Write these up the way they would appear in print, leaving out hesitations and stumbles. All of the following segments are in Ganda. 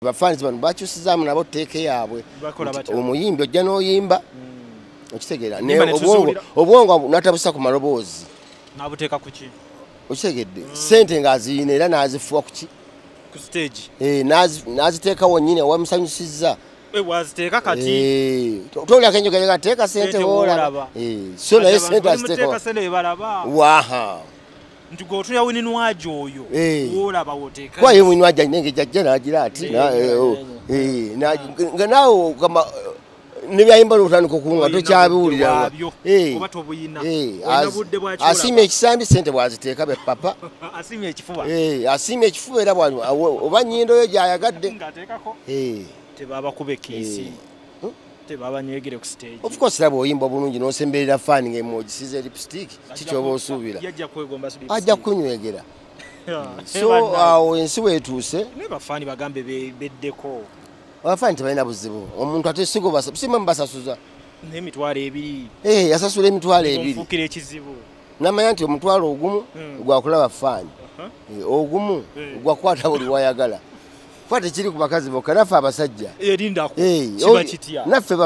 Bafans bano bakyusizamu nabo teeke yaabwe omuyimbi ojja n'oyimba okitegera obwongo natabusa ku maloboozi n'abuteeka ku ki okitegedde ssente ng'aziyina era n'azifuwa ku ki ku stage n'aziteekawo nnyini owamusanyusizza waziteeka kati tolako enjogera gateeka ssente woolaba so naye ssente aziteeka waha nti g'otuya Winnie Nwagi oyo woolaba woteeka kwaye Winnie Nwagi nenge jajja n'agira ati nga naawe nebyayimba n'otandika okunga tokyabiwulira asiimye ekisambi ssente bwaziteeka be papa asiimye ekifuba era oba nnyindo yo gy'ayagadde tebaba kuba kiisi tebaba nyegere ku stage of course laba oyimba bulungi n'osemberera fani ng'emwogisiza lipstick kikyoba osuubira ajja kunywegera so awo ensi weetuuse naye bafaani bagambe beddeko abafaani tebalina buzibu omuntu ate simwe mubasasuza n'emitwalo ebiri yasasula emitwalo ebiri nfuukira ekizibu namanya nti omutwalo ogumu gwakulaba faani ogumu gwakwata buli wayagala kwate kiri ku bakazi bokka naffe abasajja naffe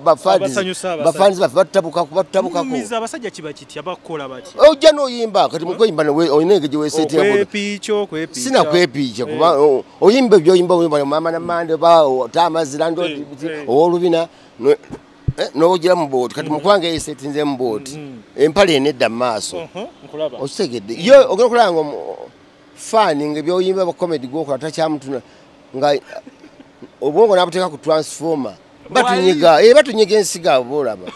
bafaanizi baffe batutabukako ojja n'oyimba kati mukweyimba olina engeri gyeweeseetera kwepiica kuba oyimba ebyoyimba mama namande oba tamazira ow'olubina n'ogira mu booti kati mukubanga yeeseetinze mu booti empale enedda mu maaso okitegedde yo ogenda okulaba nga fani ng'ebyoyimba comedy gwokola takyamutuna nga obwongo n'abuteeka ku transformer batunyiga ensigo abo boolaba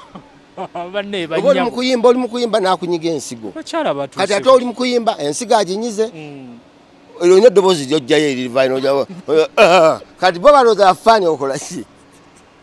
oba oli mukuyimba n'akunyiga ensigo kati ate oli mukuyimba ensigo aginyize olina eddoboozi lyojjayo erivaayo kati bo balooza afaani okola ki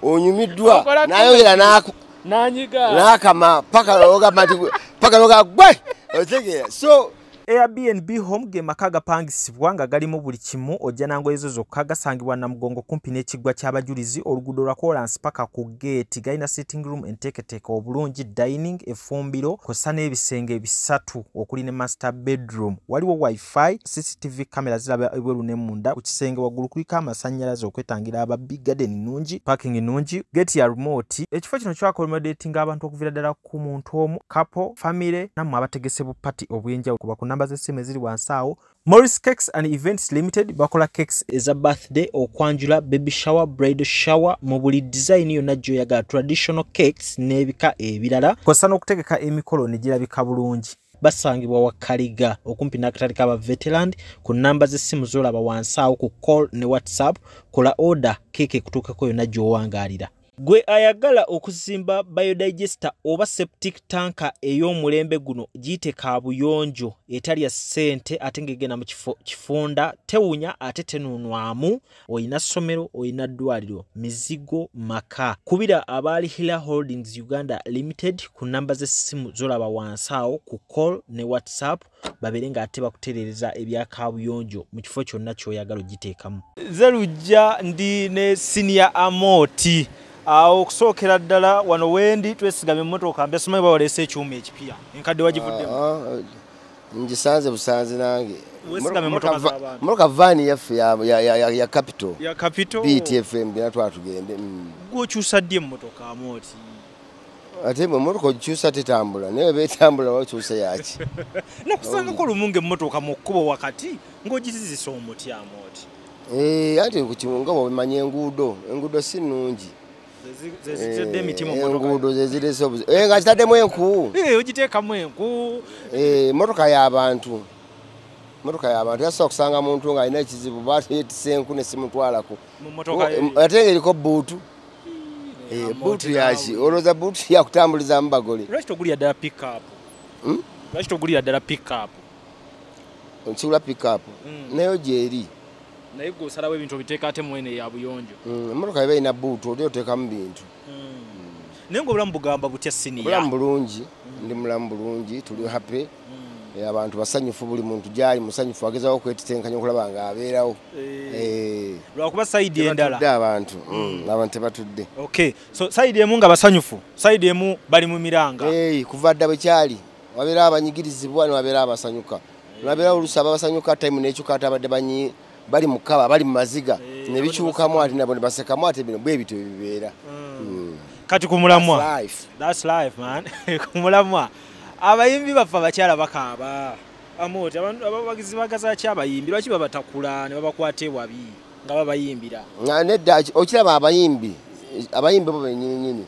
onyumiddwa nayogera n'akama paka noga gwe otegeera so Airbnb home ge maka gapangisibwa nga galimu buli kimu ojja nango ezo zokka gasangibwa na mugongo kumpi n'ekiggwa ky'abajulizi oluguudo lwa Kolansi paka ku gate galina sitting room enteeketeeke obulungi dining efumbiro kosa n'ebisenge bisatu okuli ne master bedroom waliwo wifi CCTV kamera ziraba ebweru ne munda ku kisenge waggulu kuliko amasannyalaze okwetangira ababbi garden nnungi parking nnungi gate ya remote ekifo kino kyakolmodatinga abantu okuviira ddala ku muntu omu couple family nammwe abategese bu party obwenjawulo kuba ku namba z'essimu eziri wansi awo Morris Cakes and Events Limited bakola cakes eza birthday okwanjula baby shower bridal shower mu buli design yonna gy'oyagala traditional cakes n'ebika ebirala kosa n'okutegeka emikolo ne girabika bulungi basangibwa wa Kaliga okumpi n'akatale k'aba veteran ku namba z'essimu z'olaba wansi awo ku call ne WhatsApp kola order cake kutuukako yonna gy'owangaalira gwe ayagala okuzimba biodigester oba septic tanka ey'omulembe guno giyite kaabuyonjo etali ya ssente ate ng'egenda mu kifunda tewunya ate tenunwamu oyina ssomero oyina ddwaliro mizigo maka kubira abaali Hila Holdings Uganda Limited ku namba z'essimu z'olaba wansi awo ku call ne WhatsApp babere ng'ate bakutereereza ebya kaabuyonjo mu kifo kyonna ky'oyagala ogiteekamu Zerujja ndi ne senior Amooti awo okusookera ddala wano wendi twesigamye emmotoka mbesomye bawaleese ekyuma ekipya enkadde wagivuddemu ngisanze busanze nange mmotoka vaani yaffe ya capital BTFM ginatwala tugende gwokyusa ddi emmotoka Amooti ate emmotoka ogikyusa tetambula naye betambula wakyusa yaki nakusangako olumu ng'emmotoka mu kkubo wakati ng'ogizizisa omuti Amooti ate nga bwemanya enguudo si nnungi enguudo zezirese nga kitaddemu enku ogiteekamu enku motoka y'abantu yasobola okusanga muntu ng'alina ekizibu bayeetisa enku ne simutwalako ate ng'eriko buutu buutu yaki olowooza buutu yakutambulizamu bagole lwaki togulira ddala pickup nkigula pickup nayo gyeri naye gwe osalawo ebintu obiteeka ate mwene ya buyonjo emmotoka eba ina buutu oli oteekamu bintu naye ng'obulamu bugamba butya siniya bulamu bulungi ndi mulamu bulungi tuli happy abantu basanyufu buli muntu gyali musanyufu agezaho okwetitenkanya okulaba ng'abeerawo lwakuba sayidi endala abantu tebatudde okay so sayidi emu nga basanyufu sayidi emu bali mu miranga kuva dda bwe kyali wabeera abanyigirizibwa ne wabeera abasanyuka wabeera olusi ababasanyuka time n'ekyuka ate abadde bali mukaba bali maziga ne bichukamu ati nabo ne basekamu ati bino bwe bito bibeera kati kumulamwa that's life man kumulamwa abayimbi bafa bakyala bakaba Amooti abantu ababagizi bagaza kyabayimbi lwaki babatakula ne babakwate wabi nga babayimbira nedda okiraba abayimbi bo benyini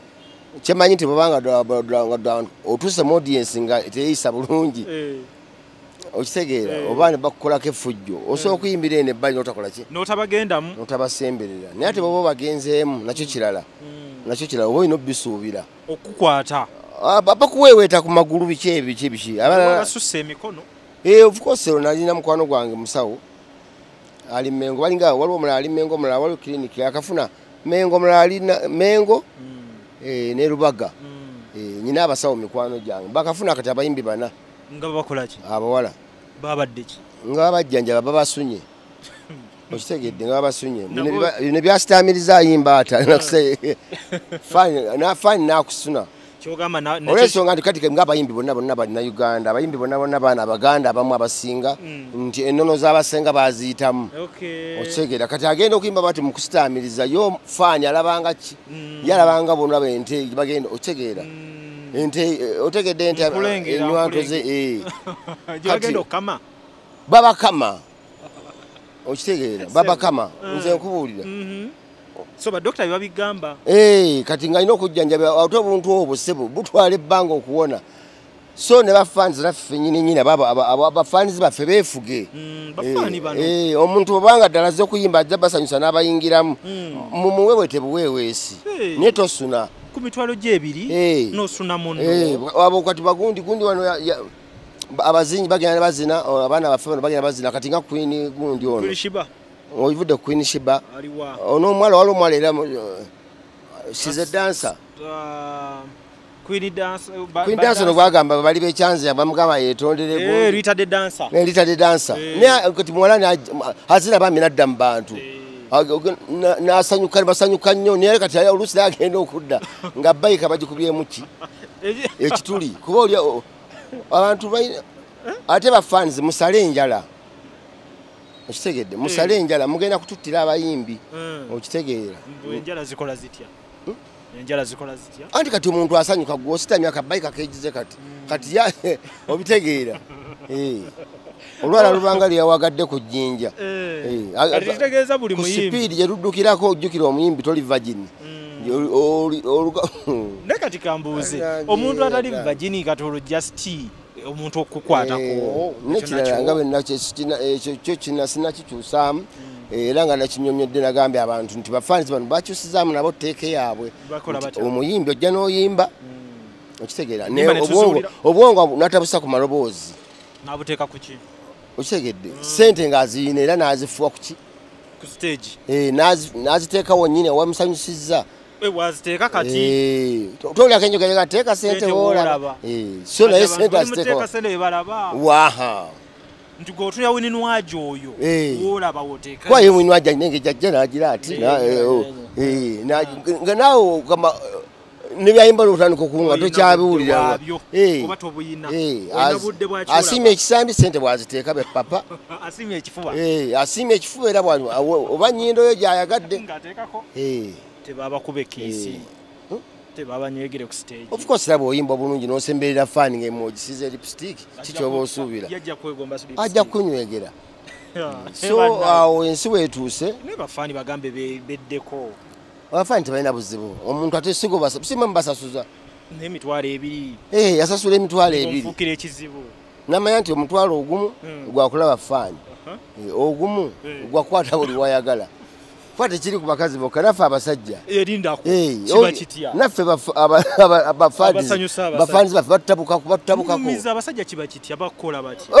kyemanyi nti babanga otuse mu audience nga teyisa bulungi okitegeera obaana bakukolako effujjo osobola okuyimbira eno ebbali n'otakola ki n'otabagendamu n'otabasemberera naye ate baba bagenzeemu nakyo kirala oba olina obisuubira okukwata bakuweeweeta ku magulu biki basusse emikono of course nalina mukwano gwange musawo ali Mengo balinga waliwo omulala ali Mengo omulala waliwo clinic akafuna Mengo omulala alina Mengo ne Lubaga nyina abasawo mikwano gyange bakafuna kati abayimbi bana nga bakola ki abawala babadde ki nga bajjanja babasunye okitegedde nga babasunye ne byasitamiriza ayimba ata nakuseye fine nakusuna kyogamba na olwensonga nti kati nga abayimbi bonna balina Uganda abayimbi bonna baana Abaganda abamu abasinga nti ennono z'abasenga baziyitamu okitegedde kati agenda okuyimba bati mu kusitamiriza yo faani alabanga ki yalabanga bonna bente bagenda okitegedde ente otegedde ente enywanto ze bagenda okama babakama okitegeera babakama nze nkubuulira so ba doctor babigamba kati nga ino okujjanjaba ate obuntu obwo sebo butwala ebbanga okuwona so ne bafans naffe nyini abafans baffe beefuge bafani bano omuntu obanga ddala azze okuyimba ajja basanyusa n'abayingiramu mumuweewete buweeweesi naye tosuna ku mitwalo gy'ebiri n'osuna muno abo kati bagundi wano abazinyi bagenda bazina abaana baffe bano bagenda bazina kati nga Queen gundi ono oyivudde Queen Shiba ono omwala wali omwala era she's a dancer Queen dancer no bagamba bali bechanze bamugamba yetondere Rita the dancer ne kati mwala hazina bamina dda mu bantu basanyuka nnyo naye kati oluusi agenda okudda nga bayika bagikubyemu ki ekituli kuba oli abantu ate bafans musale enjala okitegedde musale enjala mugenda kututtira abayimbi okitegeera enjala zikola zitya anti kati omuntu asanyuka gwositamya akabayika kegize kati obitegeera olwala lubanga lyawagadde ku jjinja alitegeeza buli muyimbi ku sipiidi gye luddukirako ojjukira omuyimbi toli vagini ne kati kambuuze omuntu atali vagini katolo just omuntu okukwatako nekirala nga bwenakyo kina sinakikyusaamu era nga nakinyonyodde nagambye abantu nti bafaanizi bano bakyusizaamu nabo tteeke yaabwe omuyimbi ojja n'oyimba okitegeera obwongo natabusa ku maloboozi nabuteeka ku ki okitegedde sente ng'aziyina era n'azifuwa ku ki ku stage n'aziteekawo nnyini wamusanyusizza waziteeka kati tolako enjogera gateeka sente woolaba so naye sente aziteeka waha nti gwotuya Winnie Nwagi oyo woolaba woteeka kwaye Winnie Nwagi nenge jajja n'agira ati nga naawe nebyayimba lutandika okunga tokyabiwulira asiimye ekisambi sente bwaziteeka be papa asiimye ekifuba era oba nnyindo yo gyayagadde tebabakube kiisi tebabanywegere ku stage of course laba oyimba bulungi n'osemberera faani ng'emwogisiza lipstick kikyoba osuubira ajja kunywegera so awo ensi weetuuse naye bafaani bagambe beddeko abafaani tebalina buzibu omuntu ate simwe mubasasuza n'emitwalo ebiri yasasula emitwalo ebiri nfuukira ekizibu namanya nti omutwalo ogumu gwakulaba faani ogumu gwakwata buli wayagala kwate kiri ku bakazi bokka naffe abasajja naffe bafaanizi baffe batutabukako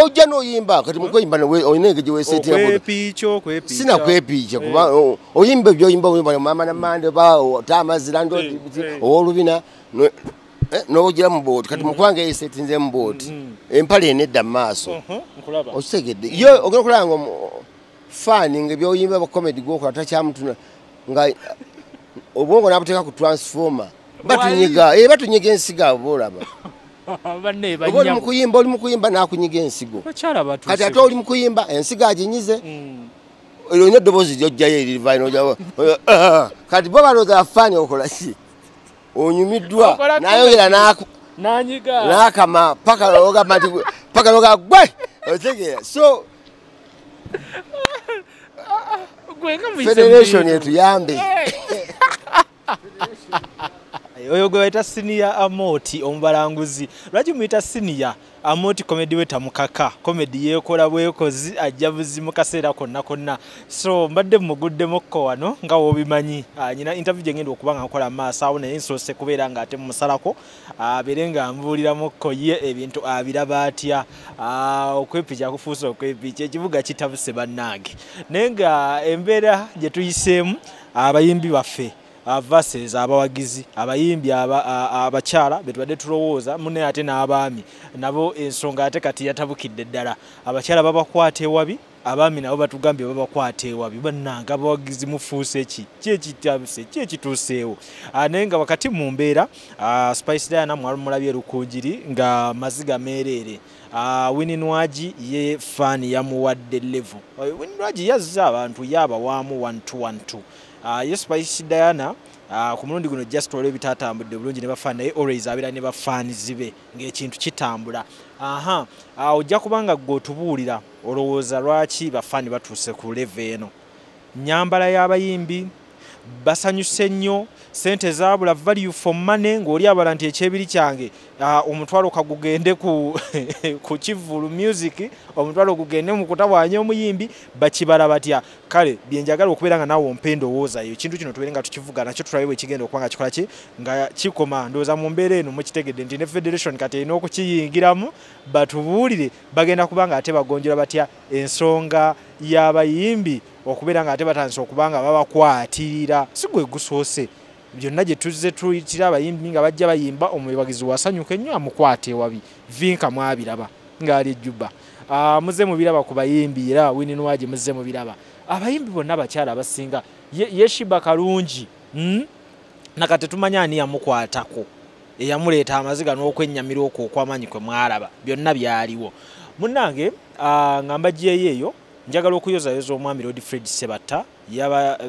ojja n'oyimba kati mukweyimba olina engeri gyeweeseetinakwepikya kuba oyimba ebyoyimba mama namande tamazira owolubina n'ogira mu booti kati mukwanga yeeseetinze mu booti empale enedda mu maaso okitegedde yo ogenda okulaba nga faani ng'ebyoyimba comedy gwokola takyamutuna nga obwongo nabuteeka ku transformer batunyiga ensigo boolaba oba oli mukuyimba nakunyiga ensigo kati ate oli mukuyimba ensigo aginyize olina eddoboozi lyojjayo erivaaino kati bo balooza afaani okola ki onyumiddwa nayogera n'akama paka ogamba nti paka noga gwe otegeera so federation etuyambe oyo gwe bayita senior Amooti omubalanguzi lwaki muyita senior Amooti comedy weta mukaka comedy yekola bwekozi ajja buzimu kaseera konna so mbadde muguddemukko wano nga wobimanyi nyina interview gye ngenda okuba nga nkola maaso awo naye nsoose kubeera nga ate musalako abeere nga mbuuliramukko ye ebintu abiraba atya okwepicha kufuusa okwepicha ekibuga kitabuse bannange naye nga embeera gye tuyiseemu abayimbi baffe verses abawagizi abayimbi abakyala betubadde tulowooza munne ate n'abaami nabo ensonga ate kati yatabukidde ddala abakyala babakwata ewabi abaami nabo batugambye babakwata ewabi bannanga abawagizi mufuuse ki kyekitabuse kyekituuseewo naye nga wakati mu mbeera Spice Diana mwalumulabye Rukungiri nga maziga meereere Winnie Nwagi ye fan yamuwadde level Winnie Nwagi yazza abantu yabawaamu 1-2-1-2 yes Spice Diana ku mulundi guno just olwe bitatambudde bulungi ne bafana naye always abira ne bafani zibe ng'ekintu kitambula ojja kubanga gwe otubuulira olowooza lwaki bafani batuuse ku level eno nyambala y'abayimbi basanyuse nnyo sente zaabula value for money ng'oli abala nti ekyebiri kyange omutwalo kagugende ku Kivulu music omutwalo gugende mu kutawaanya omuyimbi bakibala batya kale byenjagala okubeera nga nawe ompendo woozayo ekintu kino tubeere nga tukivuga nakyo tulabe bwe kigenda okuba nga kikola ki nga kikoma ndowooza mu mbeera eno mukitegedde nti ne federation kati erina okukiyingiramu batubuulire bagenda kuba nga ate bagonjera batya ensonga y'abayimbi okubeera nga ate batandise okuba nga babakwatirira si gwe gusoose byonna gye tuzze tuyitira abayimbi nga bajja bayimba omwebagizi wasanyuka ennyo amukwate ewabi vinka mwabiraba ng'ali ejjuba muze mubiraba ku bayimbi era Winnie Nwagi muze mubiraba abayimbi bonna abakyala abasinga yeshiba kalungi nakati tumanya ani yamukwatako eyamuleeta amaziga n'okwennyamira okwo okw'amaanyi kwe mwalaba byonna byaliwo munnange nga mbajjeeyo eyo njagala okuyozayoza omwami Lord Fred Sebatta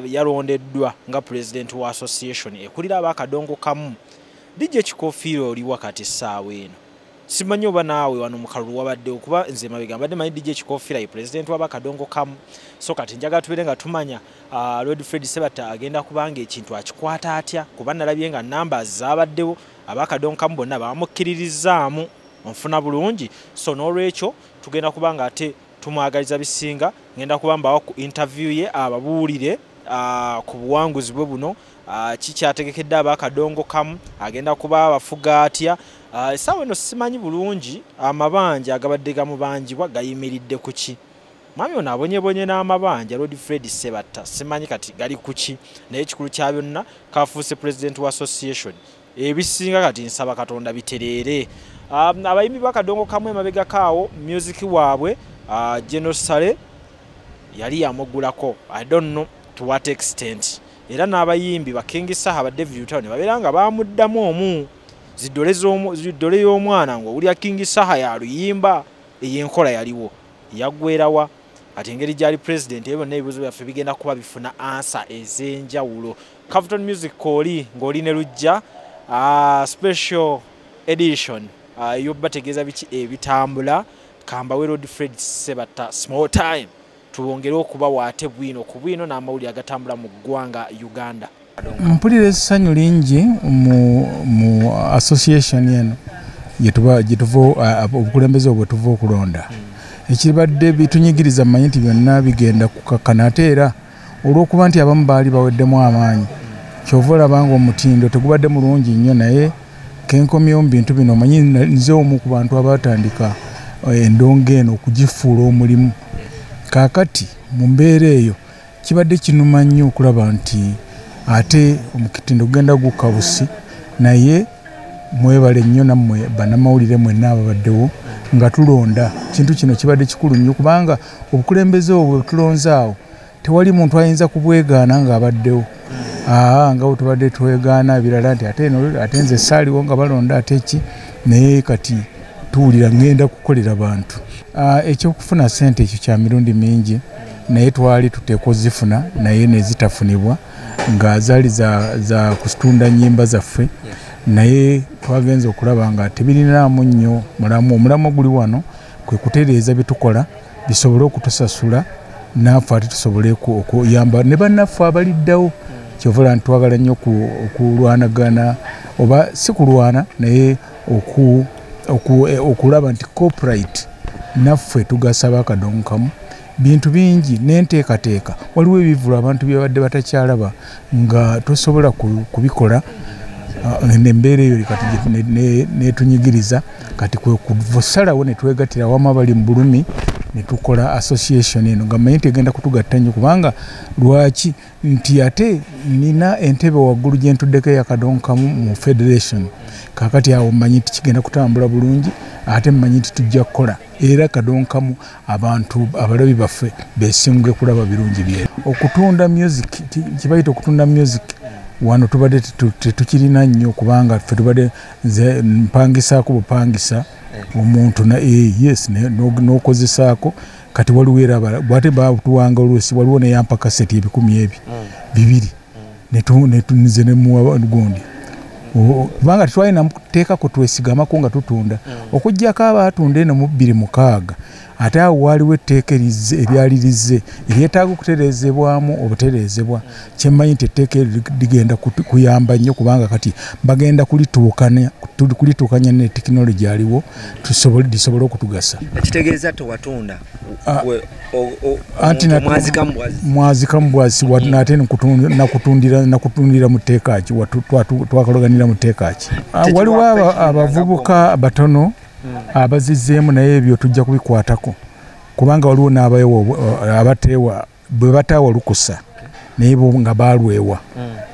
yalondeddwa nga president wa association ekulira abakadongo kamu DJ Kikofiiro oli wakati essaawa eno simanyi oba naawe wano mu kalulu wabadde okuba nze mabega mbadde manyi DJ Kikofiiro ye president w'abakadongo kamu so kati njagala tubeere nga tumanya Lord Fred Sebatta agenda kubanga ekintu akikwata atya kuba nalabye nga numbers zaabaddewo abakadongo kamu bonna bamukkiririzaamu onfuna bulungi so n'olwekyo tugenda kubanga ate tumwagaliza bisinga ngenda kubamba ku interview ye ababuulire ku buwanguzi bwe buno kikyategekedde abakadongo kamu agenda kuba abafuga atya essaawa eno simanyi bulungi amabanja agabadde gamubanjibwa gayimiridde ku ki mwami ono abonyebonye n'amabanja Lord Fred Sebatta simanyi kati gali ku ki naye ekikulu kya byonna kafuuse president wa association ebisinga kati nsaba Katonda bitereere abayimbi bakadongo kamu emabega kaawo music waabwe Genosale yali yamugulako I don't know to what extent era n'abayimbi bakingisa aba David Town baberanga bamuddamu omu ziddole y'omwana ngo uli akingisa ya luyimba eyenkola yaliwo yaggwerawa ate engeri gyali president ebyo n'ebibuzo byaffe bigenda kuba bifuna answer ez'enjawulo Capital Music Koli ng'oli ne lujja special edition yobategeeza biki ebitambula kamba we Lord Fred Sebatta small time tuwongere okuba waate bwino ku bwino n'amawuli agatambula mu ggwanga Uganda mpulira essanyu lingi mu association eno obukulembeze obwe tuva okulonda ekibadde bitunyigiriza manyi nti byonna bigenda kukakkana ate era olw'okuba nti abamu baali baweddemu amaanyi kyova olabanga omutindo tegubadde mulungi nnyo naye kenkomyewo mu bintu bino manyi nze omu ku bantu abatandika endongo eno okugifuula omulimu kaakati mu mbeera eyo kibadde kinuma nnyo okulaba nti ate omukitindo gugenda gukabusi naye mwebale nnyo nammwe bannamawulire mwenna ababaddewo nga tulonda kintu kino kibadde kikulu nnyo kubanga obukulembeze obwo tulonze awo tewali muntu ayinza kubwegaana ng'abaddewo nga tubadde twegaana ebirala nti ate nze saaliwo nga balonda ate ki naye kati tuwulira ngenda kukolera bantu ekyokufuna ssente ekyo kya mirundi mingi naye twali tuteekwa zifuna naye nezitafunibwa nga zaali za kutunda nnyimba zaffe naye twagenze okulaba nga tebirinaamu nnyo omulamwa guli wano kwe kutereeza bye tukola bisobole okutusasula naffe ate tusobole okuyamba ne bannaffe abaliddawo kyovula ntwagala nnyo okulwanagana oba si kulwana naye okulaba nti corporate naffe tugasaba akadonkamu bintu bingi n'enteekateeka waliwo ebivulu abantu byabadde batakyalaba nga tosobola kubikola nembeera eyo kati netunyigiriza kati kwe kuvusalawo netwegatira wamu abali mu bulumi netukola association eno nga manyi tegenda kutugatta nnyo kubanga lwaki nti ate nina entebe waggulu gye ntuddeko eyakadonkamu mu federation kakati awo manyi tikigenda kutambula bulungi ate manyi titujja kukola era kadonkamu abantu abalabi baffe beesinge kulaba birungi bye okutunda music kibayita okutunda music wano tubadde tetukirina nnyo kubanga ffe tubadde nze mpangisaako bupangisa omuntu yes n'okozesaako kati waliwo era bwate batuwanga oluusi waliwo neyampa kaseti ebikumi bibiri netunize nemuwa gundi kubanga tetwalina kuteekako twesigamaku nga tutunda okuggyako abatunda eno mu 26 ate awo waliwo etteeka eryalirize eryetaaga okutereezebwamu obutereezebwa kyemmanyi nti etteeka ligenda kuyamba nnyo kubanga kati bagenda kulituukanya ne tekinologi aliwo lisobole okutugasa kitegeeza tewatunda anti mwazikambwazi nate nakutundira mu tteeka ki twakologanira mu tteeka ki waliwo abavubuka batono abazizzeemu naye ebyo tujja kubikwatako kubanga waliwo n'abateewa bwe bataawa lukusa naye bo nga balwewa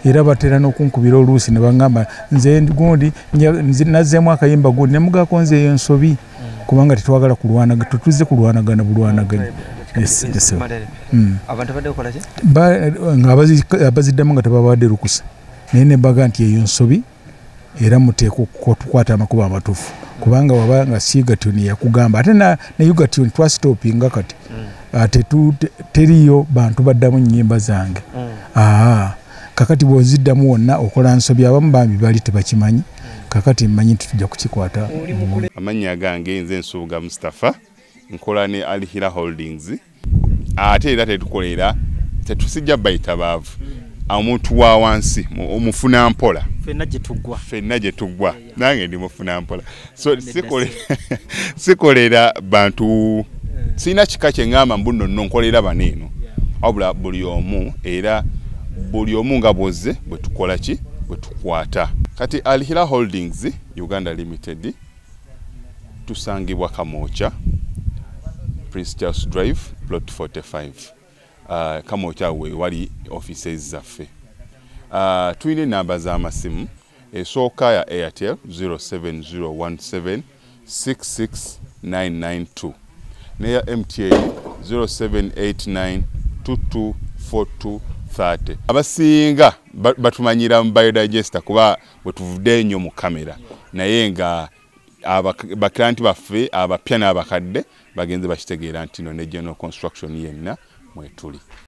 era batera n'okunkubira oluusi ne baŋŋamba nze gundi nazzeemu akayimba gundi nemugako nze eyo nsobi kubanga tetwagala kulwanaga tutuze kulwanagana bulwanaganya nga abaziddamu nga tebabadde lukusa naye nebaga nti eyo nsobi era muteekwa okukwata amakubo amatuufu kubanga waba nga sigatuni yakugamba ate na yugatuni twasitopinga kati ate teriyo bantu baddamu nnyimba zange kakati bwoziddamu wonna okola nsobi abamu bambi bali tebakimanyi kakati mmanyi tujja kukikwata amannya gange nze Nsuuga Mustafa nkola ne Alihira Holdings ate era tetusijja bayita baavu omuntu wa wansi omufuna mpola fenna gye tuggwa nange ndi mufuna mpola so sikolera bantu sina kika kye ngamba mbuno nonkolera baneeno wabula buli omu nga bwozze bwe tukola ki bwe tukwata kati Alihira Holdings Uganda Limited tusangibwa Kamoocha Prince Charles Drive plot 45 Kamoocha we wali offices zaffe tuyine namba z'amasimu esooka ya Airtel 07017669992 neya MTN 0789224230 abasinga batumanyira mu biodigester kuba bwe tuvudde nnyo mu kamera naye nga baklanti baffe abapya n'abakadde bagenze bakitegeera nti no ne general construction yenna mwetuli